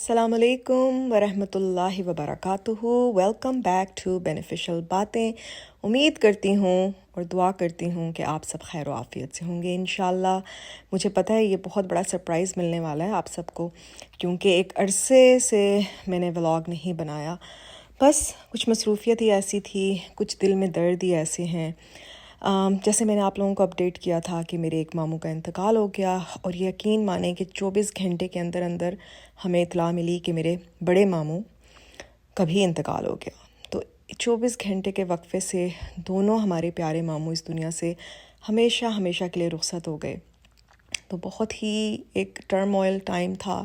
السلام علیکم ورحمۃ اللہ وبرکاتہ۔ ویلکم بیک ٹو بینیفیشل باتیں۔ امید کرتی ہوں اور دعا کرتی ہوں کہ آپ سب خیر و عافیت سے ہوں گے انشاءاللہ۔ مجھے پتہ ہے یہ بہت بڑا سرپرائز ملنے والا ہے آپ سب کو، کیونکہ ایک عرصے سے میں نے ولاگ نہیں بنایا، بس کچھ مصروفیت ہی ایسی تھی، کچھ دل میں درد ہی ایسے ہیں۔ جیسے میں نے آپ لوگوں کو اپڈیٹ کیا تھا کہ میرے ایک ماموں کا انتقال ہو گیا، اور یقین مانیں کہ 24 گھنٹے کے اندر اندر ہمیں اطلاع ملی کہ میرے بڑے ماموں کا بھی انتقال ہو گیا۔ تو 24 گھنٹے کے وقفے سے دونوں ہمارے پیارے ماموں اس دنیا سے ہمیشہ ہمیشہ کے لیے رخصت ہو گئے۔ تو بہت ہی ایک ٹرموائل ٹائم تھا،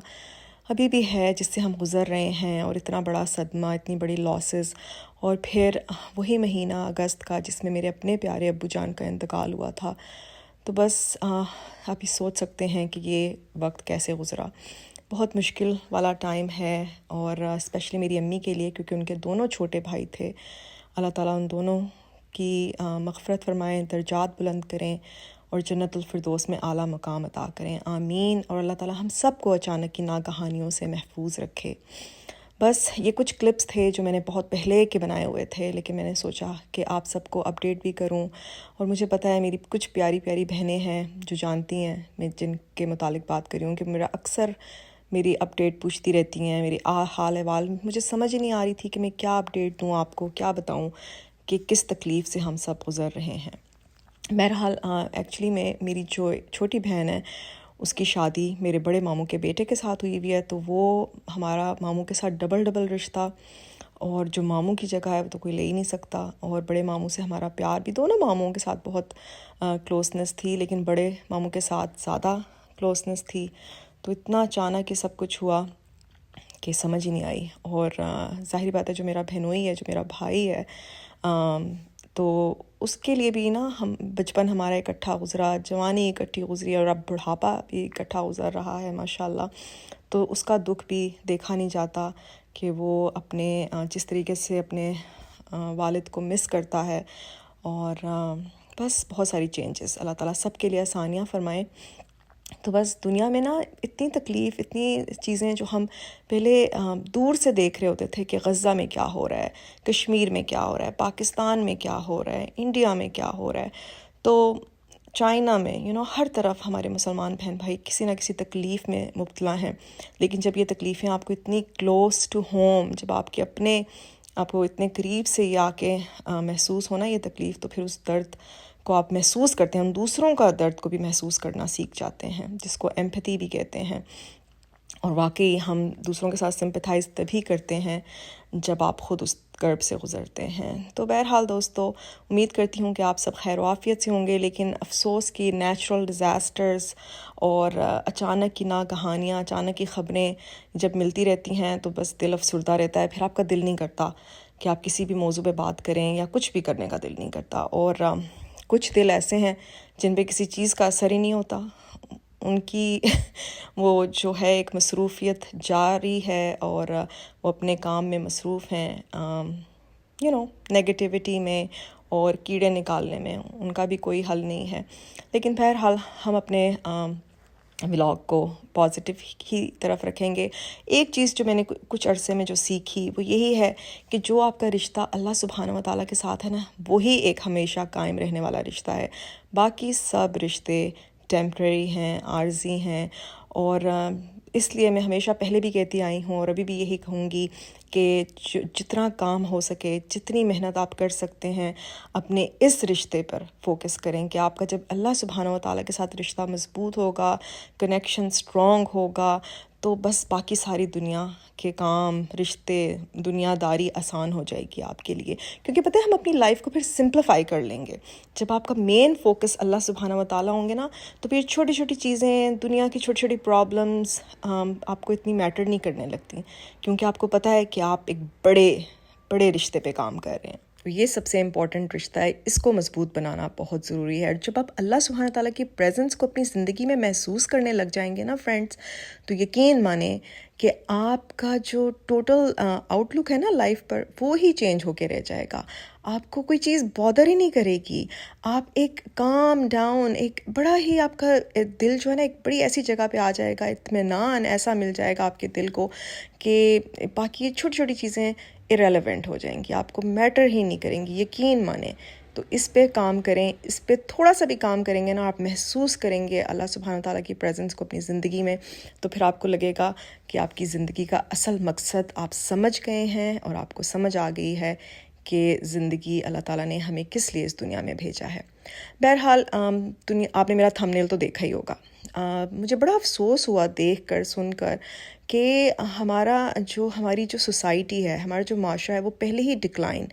ابھی بھی ہے، جس سے ہم گزر رہے ہیں، اور اتنا بڑا صدمہ، اتنی بڑی لاسز، اور پھر وہی مہینہ اگست کا جس میں میرے اپنے پیارے ابو جان کا انتقال ہوا تھا۔ تو بس آپ ہی سوچ سکتے ہیں کہ یہ وقت کیسے گزرا۔ بہت مشکل والا ٹائم ہے، اور اسپیشلی میری امی کے لیے، کیونکہ ان کے دونوں چھوٹے بھائی تھے۔ اللہ تعالیٰ ان دونوں کی مغفرت فرمائیں، درجات بلند کریں، اور جنت الفردوس میں اعلیٰ مقام عطا کریں، آمین۔ اور اللہ تعالیٰ ہم سب کو اچانک کی ناگہانیوں سے محفوظ رکھے۔ بس یہ کچھ کلپس تھے جو میں نے بہت پہلے کے بنائے ہوئے تھے، لیکن میں نے سوچا کہ آپ سب کو اپڈیٹ بھی کروں۔ اور مجھے پتہ ہے میری کچھ پیاری پیاری بہنیں ہیں جو جانتی ہیں میں جن کے متعلق بات کر رہی ہوں، کہ میرا اکثر میری اپڈیٹ پوچھتی رہتی ہیں، میری حال احوال۔ مجھے سمجھ ہی نہیں آ رہی تھی کہ میں کیا اپڈیٹ دوں آپ کو، کیا بتاؤں کہ کس تکلیف سے ہم سب گزر رہے ہیں۔ بہرحال ایکچولی میری جو چھوٹی بہن ہے، اس کی شادی میرے بڑے ماموں کے بیٹے کے ساتھ ہوئی ہوئی ہے، تو وہ ہمارا ماموں کے ساتھ ڈبل رشتہ، اور جو ماموں کی جگہ ہے وہ تو کوئی لے ہی نہیں سکتا۔ اور بڑے ماموں سے ہمارا پیار بھی، دونوں ماموں کے ساتھ بہت کلوسنس تھی، لیکن بڑے ماموں کے ساتھ زیادہ کلوسنس تھی۔ تو اتنا اچانک یہ سب کچھ ہوا کہ سمجھ ہی نہیں آئی۔ اور ظاہری بات ہے، جو میرا بہنوئی ہے، جو میرا بھائی ہے، تو اس کے لیے بھی نا، ہم بچپن ہمارا اکٹھا گزرا، جوانی اکٹھی گزری، اور اب بڑھاپا بھی اکٹھا گزر رہا ہے ماشاءاللہ۔ تو اس کا دکھ بھی دیکھا نہیں جاتا کہ وہ اپنے جس طریقے سے اپنے والد کو مس کرتا ہے۔ اور بس بہت ساری چینجز، اللہ تعالیٰ سب کے لیے آسانیاں فرمائے۔ تو بس دنیا میں نا اتنی تکلیف، اتنی چیزیں جو ہم پہلے دور سے دیکھ رہے ہوتے تھے، کہ غزہ میں کیا ہو رہا ہے، کشمیر میں کیا ہو رہا ہے، پاکستان میں کیا ہو رہا ہے، انڈیا میں کیا ہو رہا ہے، تو چائنا میں ہر طرف ہمارے مسلمان بہن بھائی کسی نہ کسی تکلیف میں مبتلا ہیں۔ لیکن جب یہ تکلیفیں آپ کو اتنی کلوز ٹو ہوم، جب آپ کو اتنے قریب سے یہ آ کے محسوس ہونا یہ تکلیف، تو پھر اس درد کو آپ محسوس کرتے ہیں، ہم دوسروں کا درد کو بھی محسوس کرنا سیکھ جاتے ہیں، جس کو ایمپتھی بھی کہتے ہیں۔ اور واقعی ہم دوسروں کے ساتھ سمپتھائز تبھی کرتے ہیں جب آپ خود اس کرب سے گزرتے ہیں۔ تو بہرحال دوستو، امید کرتی ہوں کہ آپ سب خیر و عافیت سے ہوں گے، لیکن افسوس کی نیچرل ڈیزاسٹرز اور اچانک کی ناگہانیاں، اچانک کی خبریں جب ملتی رہتی ہیں تو بس دل افسردہ رہتا ہے، پھر آپ کا دل نہیں کرتا کہ آپ کسی بھی موضوع پہ بات کریں، یا کچھ بھی کرنے کا دل نہیں کرتا۔ اور کچھ دل ایسے ہیں جن پہ کسی چیز کا اثر ہی نہیں ہوتا، ان کی وہ جو ہے ایک مصروفیت جاری ہے، اور وہ اپنے کام میں مصروف ہیں، نیگیٹیوٹی میں اور کیڑے نکالنے میں، ان کا بھی کوئی حل نہیں ہے۔ لیکن بہرحال ہم اپنے ولاگ کو پازیٹیو کی طرف رکھیں گے۔ ایک چیز جو میں نے کچھ عرصے میں جو سیکھی وہ یہی ہے کہ جو آپ کا رشتہ اللہ سبحانہ و تعالیٰ کے ساتھ ہے نا، وہی ایک ہمیشہ قائم رہنے والا رشتہ ہے۔ باقی سب رشتے ٹیمپریری ہیں، عارضی ہیں۔ اور اس لیے میں ہمیشہ پہلے بھی کہتی آئی ہوں، اور ابھی بھی یہی کہوں گی کہ جتنا کام ہو سکے، جتنی محنت آپ کر سکتے ہیں، اپنے اس رشتے پر فوکس کریں، کہ آپ کا جب اللہ سبحانہ و تعالیٰ کے ساتھ رشتہ مضبوط ہوگا، کنیکشن سٹرونگ ہوگا، تو بس باقی ساری دنیا کے کام، رشتے، دنیا داری آسان ہو جائے گی آپ کے لیے۔ کیونکہ پتہ ہے ہم اپنی لائف کو پھر سمپلیفائی کر لیں گے۔ جب آپ کا مین فوکس اللہ سبحانہ و تعالیٰ ہوں گے نا، تو پھر چھوٹی چھوٹی چیزیں، دنیا کی چھوٹی چھوٹی پرابلمس آپ کو اتنی میٹر نہیں کرنے لگتی، کیونکہ آپ کو پتہ ہے کہ آپ ایک بڑے رشتے پہ کام کر رہے ہیں۔ تو یہ سب سے امپورٹنٹ رشتہ ہے، اس کو مضبوط بنانا بہت ضروری ہے۔ جب آپ اللہ سبحانہ تعالیٰ کی پریزنس کو اپنی زندگی میں محسوس کرنے لگ جائیں گے نا فرینڈس، تو یقین مانیں کہ آپ کا جو ٹوٹل آؤٹ لک ہے نا لائف پر، وہ ہی چینج ہو کے رہ جائے گا۔ آپ کو کوئی چیز بادر ہی نہیں کرے گی. آپ ایک کام ڈاؤن، ایک بڑا ہی آپ کا دل جو ہے نا ایک بڑی ایسی جگہ پہ آ جائے گا، اطمینان ایسا مل جائے گا آپ کے دل کو کہ باقی چھوٹی چھوٹی چیزیں irrelevant ہو جائیں گی، آپ کو میٹر ہی نہیں کریں گی. یقین مانیں. تو اس پہ کام کریں، اس پہ تھوڑا سا بھی کام کریں گے نا، آپ محسوس کریں گے اللہ سبحانہ تعالیٰ کی پریزنس کو اپنی زندگی میں، تو پھر آپ کو لگے گا کہ آپ کی زندگی کا اصل مقصد آپ سمجھ گئے ہیں، اور آپ کو سمجھ آ گئی ہے کہ زندگی اللہ تعالیٰ نے ہمیں کس لیے اس دنیا میں بھیجا ہے. بہرحال آپ نے میرا تھمبنیل تو دیکھا ہی ہوگا. مجھے بڑا افسوس ہوا دیکھ کر سن کر کہ ہماری جو سوسائٹی ہے، ہمارا جو معاشرہ ہے، وہ پہلے ہی ڈکلائن،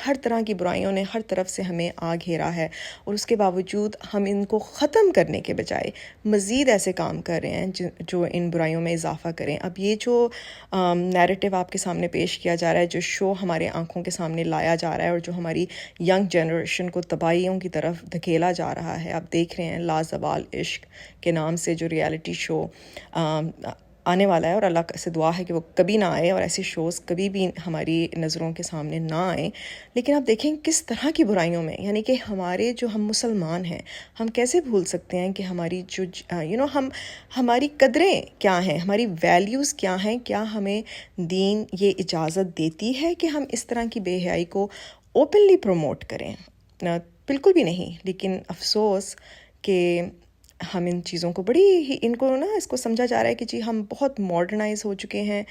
ہر طرح کی برائیوں نے ہر طرف سے ہمیں آ گھیرا ہے، اور اس کے باوجود ہم ان کو ختم کرنے کے بجائے مزید ایسے کام کر رہے ہیں جو ان برائیوں میں اضافہ کریں. اب یہ جو نیریٹو آپ کے سامنے پیش کیا جا رہا ہے، جو شو ہمارے آنکھوں کے سامنے لایا جا رہا ہے، اور جو ہماری ینگ جنریشن کو تباہیوں کی طرف دھکیلا جا رہا ہے. آپ دیکھ رہے ہیں لازوال عشق کے نام سے جو ریالٹی شو آنے والا ہے، اور اللہ سے دعا ہے کہ وہ کبھی نہ آئے، اور ایسے شوز کبھی بھی ہماری نظروں کے سامنے نہ آئیں. لیکن آپ دیکھیں کس طرح کی برائیوں میں، یعنی کہ ہم مسلمان ہیں، ہم کیسے بھول سکتے ہیں کہ ہماری جو ہماری قدریں کیا ہیں، ہماری ویلیوز کیا ہیں. کیا ہمیں دین یہ اجازت دیتی ہے کہ ہم اس طرح کی بے حیائی کو اوپنلی پروموٹ کریں؟ بالکل بھی نہیں. لیکن افسوس کہ ہم ان چیزوں کو بڑی ہی اس کو سمجھا جا رہا ہے کہ جی ہم بہت ماڈرنائز ہو چکے ہیں.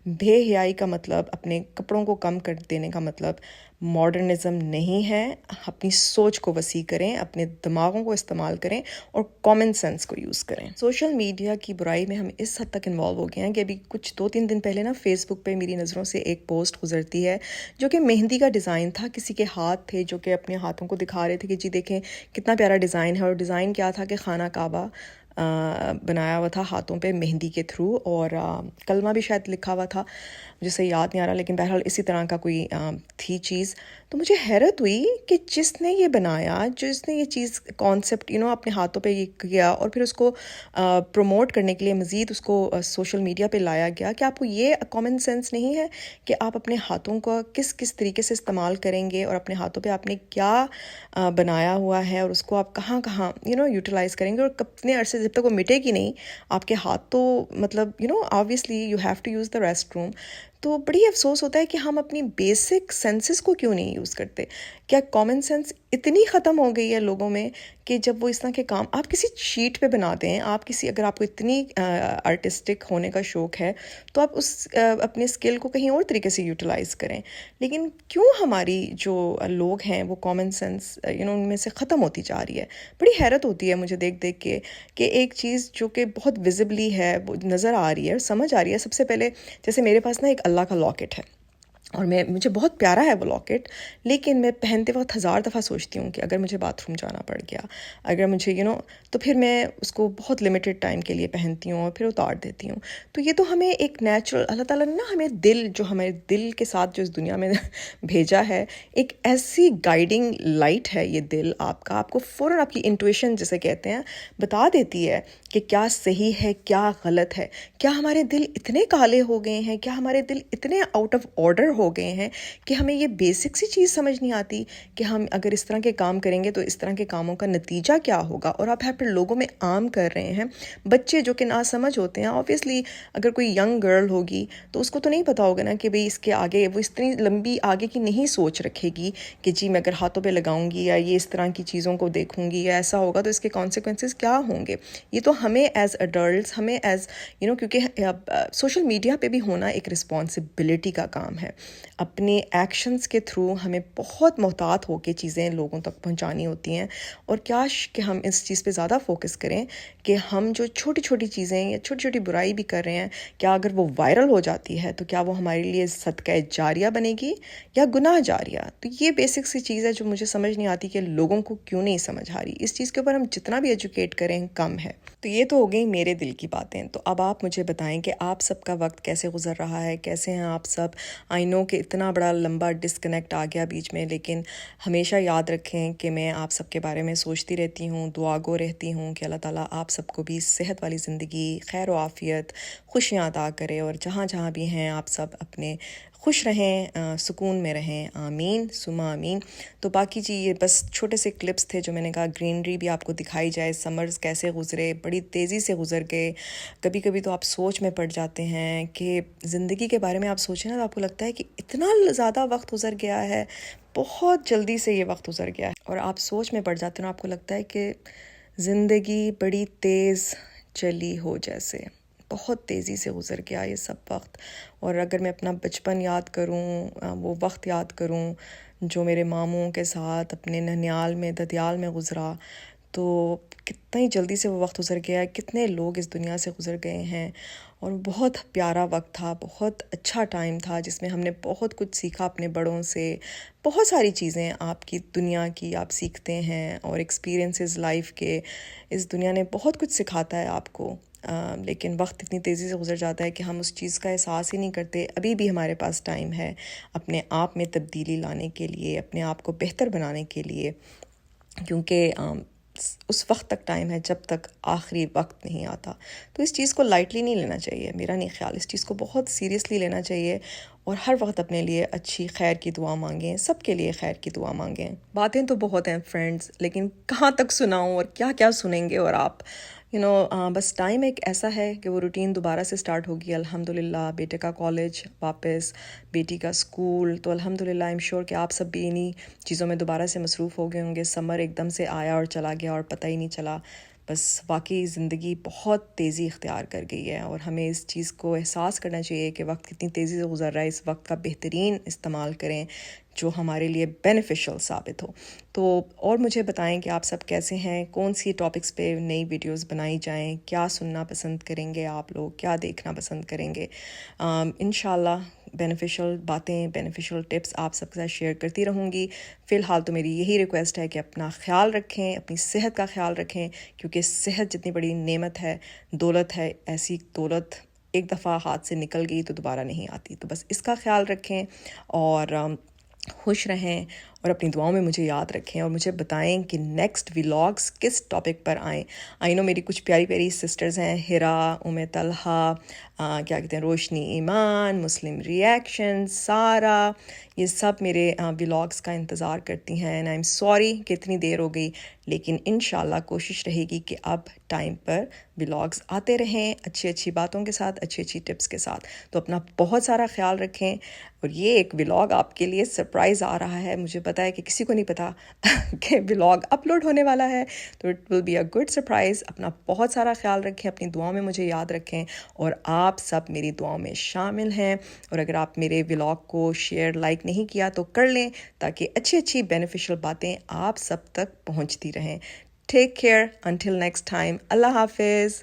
بے حیائی کا مطلب اپنے کپڑوں کو کم کر دینے کا مطلب ماڈرنزم نہیں ہے. اپنی سوچ کو وسیع کریں، اپنے دماغوں کو استعمال کریں، اور کامن سینس کو یوز کریں. سوشل میڈیا کی برائی میں ہم اس حد تک انوالو ہو گئے ہیں کہ ابھی کچھ 2-3 دن پہلے نا فیس بک پہ میری نظروں سے ایک پوسٹ گزرتی ہے جو کہ مہندی کا ڈیزائن تھا. کسی کے ہاتھ تھے جو کہ اپنے ہاتھوں کو دکھا رہے تھے کہ جی دیکھیں کتنا پیارا ڈیزائن ہے. اور ڈیزائن کیا تھا کہ خانہ کعبہ بنایا ہوا تھا ہاتھوں پہ مہندی کے تھرو، اور کلمہ بھی شاید لکھا ہوا تھا، مجھے صحیح یاد نہیں آ رہا، لیکن بہرحال اسی طرح کا کوئی تھی چیز. تو مجھے حیرت ہوئی کہ جس نے یہ بنایا، جس نے یہ چیز کانسیپٹ اپنے ہاتھوں پہ یہ کیا، اور پھر اس کو پروموٹ کرنے کے لیے مزید اس کو سوشل میڈیا پہ لایا گیا، کہ آپ کو یہ کامن سینس نہیں ہے کہ آپ اپنے ہاتھوں کو کس طریقے سے استعمال کریں گے، اور اپنے ہاتھوں پہ آپ نے کیا بنایا ہوا ہے، اور اس کو آپ کہاں کہاں یوٹیلائز کریں گے، اور کتنے عرصے جب تک وہ مٹے گی نہیں آپ کے ہاتھ تو مطلب obviously you have to use the restroom. تو بڑی افسوس ہوتا ہے کہ ہم اپنی بیسک سینسز کو کیوں نہیں یوز کرتے. کیا کامن سینس اتنی ختم ہو گئی ہے لوگوں میں کہ جب وہ اس طرح کے کام آپ کسی شیٹ پہ بناتے ہیں، اگر آپ کو اتنی آرٹسٹک ہونے کا شوق ہے تو آپ اپنے اسکل کو کہیں اور طریقے سے یوٹیلائز کریں. لیکن کیوں ہماری جو لوگ ہیں وہ کامن سینس ان میں سے ختم ہوتی جا رہی ہے. بڑی حیرت ہوتی ہے مجھے دیکھ کے کہ ایک چیز جو کہ بہت ویزبلی ہے، وہ نظر آ رہی ہے اور سمجھ آ رہی ہے. سب سے پہلے جیسے میرے پاس نا ایک اللہ کا لاکٹ ہے، اور مجھے بہت پیارا ہے وہ لاکٹ، لیکن میں پہنتے وقت 1000 دفعہ سوچتی ہوں کہ اگر مجھے باتھ روم جانا پڑ گیا، اگر مجھے تو پھر میں اس کو بہت لیمیٹڈ ٹائم کے لیے پہنتی ہوں اور پھر اتار دیتی ہوں. تو یہ تو ہمیں ایک نیچرل اللہ تعالیٰ نے نا ہمیں ہمارے دل کے ساتھ جو اس دنیا میں بھیجا ہے، ایک ایسی گائیڈنگ لائٹ ہے یہ دل آپ کو فوراً آپ کی انٹویشن جسے کہتے ہیں بتا دیتی ہے کہ کیا صحیح ہے کیا غلط ہے. کیا ہمارے دل اتنے کالے ہو گئے ہیں، کیا ہمارے دل اتنے آؤٹ آف آرڈر ہو گئے ہیں کہ ہمیں یہ بیسک سی چیز سمجھ نہیں آتی کہ ہم اگر اس طرح کے کام کریں گے تو اس طرح کے کاموں کا نتیجہ کیا ہوگا. اور آپ پھر لوگوں میں عام کر رہے ہیں. بچے جو کہ ناسمجھ ہوتے ہیں، آبویسلی اگر کوئی ینگ گرل ہوگی تو اس کو تو نہیں پتا ہوگا نا کہ بھئی اس کے آگے وہ اتنی لمبی آگے کی نہیں سوچ رکھے گی کہ جی میں اگر ہاتھوں پہ لگاؤں گی یا یہ اس طرح کی چیزوں کو دیکھوں گی یا ایسا ہوگا تو اس کے کانسیکوینسز کیا ہوں گے. یہ تو ہمیں ایز ایڈلٹس، ہمیں ایز کیونکہ سوشل میڈیا پہ بھی ہونا ایک رسپانسبلٹی کا کام ہے. اپنے ایکشنز کے تھرو ہمیں بہت محتاط ہو کے چیزیں لوگوں تک پہنچانی ہوتی ہیں. اور کاش کہ ہم اس چیز پہ زیادہ فوکس کریں کہ ہم جو چھوٹی چھوٹی چیزیں یا چھوٹی چھوٹی برائی بھی کر رہے ہیں، کیا اگر وہ وائرل ہو جاتی ہے تو کیا وہ ہمارے لیے صدقہ جاریہ بنے گی یا گناہ جاریہ. تو یہ بیسک سی چیز ہے جو مجھے سمجھ نہیں آتی کہ لوگوں کو کیوں نہیں سمجھ آ رہی. اس چیز کے اوپر ہم جتنا بھی ایجوکیٹ کریں کم ہے. تو یہ تو ہو گئی میرے دل کی باتیں. تو اب آپ مجھے بتائیں کہ آپ سب کا وقت کیسے گزر رہا ہے، کیسے ہیں آپ سب. آئی نو نو کہ اتنا بڑا لمبا ڈسکنیکٹ آ گیا بیچ میں، لیکن ہمیشہ یاد رکھیں کہ میں آپ سب کے بارے میں سوچتی رہتی ہوں، دعا گو رہتی ہوں کہ اللہ تعالیٰ آپ سب کو بھی صحت والی زندگی، خیر و عافیت، خوشیاں عطا کرے، اور جہاں جہاں بھی ہیں آپ سب اپنے خوش رہیں، سکون میں رہیں، آمین ثم آمین۔ تو باقی جی یہ بس چھوٹے سے کلپس تھے جو میں نے کہا گرینری بھی آپ کو دکھائی جائے، سمرز کیسے گزرے، بڑی تیزی سے گزر گئے۔ کبھی کبھی تو آپ سوچ میں پڑ جاتے ہیں کہ زندگی کے بارے میں آپ سوچیں نا تو آپ کو لگتا ہے کہ اتنا زیادہ وقت گزر گیا ہے، بہت جلدی سے یہ وقت گزر گیا ہے، اور آپ سوچ میں پڑ جاتے ہیں، آپ کو لگتا ہے کہ زندگی بڑی تیز چلی ہو جیسے، بہت تیزی سے گزر گیا یہ سب وقت۔ اور اگر میں اپنا بچپن یاد کروں، وہ وقت یاد کروں جو میرے ماموں کے ساتھ اپنے ننیال میں ددیال میں گزرا، تو کتنا ہی جلدی سے وہ وقت گزر گیا ہے، کتنے لوگ اس دنیا سے گزر گئے ہیں، اور بہت پیارا وقت تھا، بہت اچھا ٹائم تھا جس میں ہم نے بہت کچھ سیکھا اپنے بڑوں سے، بہت ساری چیزیں آپ کی دنیا کی آپ سیکھتے ہیں، اور ایکسپیرینسز لائف کے، اس دنیا نے بہت کچھ سکھاتا ہے آپ کو، لیکن وقت اتنی تیزی سے گزر جاتا ہے کہ ہم اس چیز کا احساس ہی نہیں کرتے۔ ابھی بھی ہمارے پاس ٹائم ہے اپنے آپ میں تبدیلی لانے کے لیے، اپنے آپ کو بہتر بنانے کے لیے، کیونکہ اس وقت تک ٹائم ہے جب تک آخری وقت نہیں آتا۔ تو اس چیز کو لائٹلی نہیں لینا چاہیے، میرا نہیں خیال، اس چیز کو بہت سیریسلی لینا چاہیے، اور ہر وقت اپنے لیے اچھی خیر کی دعا مانگیں، سب کے لیے خیر کی دعا مانگیں۔ باتیں تو بہت ہیں فرینڈز، لیکن کہاں تک سناؤں اور کیا کیا سنیں گے، اور آپ بس ٹائم ایک ایسا ہے کہ وہ روٹین دوبارہ سے سٹارٹ ہوگی الحمدللہ، بیٹے کا کالج واپس، بیٹی کا اسکول، تو الحمدللہ ایم شور کہ آپ سب بھی انہی چیزوں میں دوبارہ سے مصروف ہو گئے ہوں گے۔ سمر ایک دم سے آیا اور چلا گیا اور پتہ ہی نہیں چلا، بس واقعی زندگی بہت تیزی اختیار کر گئی ہے، اور ہمیں اس چیز کو احساس کرنا چاہیے کہ وقت کتنی تیزی سے گزر رہا ہے، اس وقت کا بہترین استعمال کریں جو ہمارے لیے بینیفیشل ثابت ہو۔ تو اور مجھے بتائیں کہ آپ سب کیسے ہیں، کون سی ٹاپکس پہ نئی ویڈیوز بنائی جائیں، کیا سننا پسند کریں گے آپ لوگ، کیا دیکھنا پسند کریں گے۔ انشاءاللہ بینیفیشل باتیں، بینیفیشل ٹپس آپ سب کے ساتھ شیئر کرتی رہوں گی۔ فی الحال تو میری یہی ریکویسٹ ہے کہ اپنا خیال رکھیں، اپنی صحت کا خیال رکھیں، کیونکہ صحت جتنی بڑی نعمت ہے، دولت ہے، ایسی دولت ایک دفعہ ہاتھ سے نکل گئی تو دوبارہ نہیں آتی، تو بس اس کا خیال رکھیں، اور خوش رہیں، اور اپنی دعاؤں میں مجھے یاد رکھیں، اور مجھے بتائیں کہ نیکسٹ ولاگس کس ٹاپک پر آئیں۔ آئی نو میری کچھ پیاری پیاری سسٹرز ہیں، ہیرا، طلحہ، کیا کہتے ہیں، روشنی ایمان، مسلم ریئیکشن، سارا، یہ سب میرے ولاگس کا انتظار کرتی ہیں، اینڈ آئی ایم سوری کہ اتنی دیر ہو گئی، لیکن انشاءاللہ کوشش رہے گی کہ اب ٹائم پر ولاگس آتے رہیں، اچھی اچھی باتوں کے ساتھ، اچھی اچھی ٹپس کے ساتھ۔ تو اپنا بہت سارا خیال رکھیں، اور یہ ایک ولاگ آپ کے لیے سرپرائز آ رہا ہے، مجھے پتا ہے کہ کسی کو نہیں پتا کہ ولاگ اپلوڈ ہونے والا ہے، تو it will be a good surprise. اپنا بہت سارا خیال رکھیں، اپنی دعاؤں میں مجھے یاد رکھیں، اور آپ سب میری دعاؤں میں شامل ہیں، اور اگر آپ میرے ولاگ کو شیئر لائک نہیں کیا تو کر لیں، تاکہ اچھی اچھی بینیفیشل باتیں آپ سب تک پہنچتی رہیں۔ Take care until next time, اللہ حافظ۔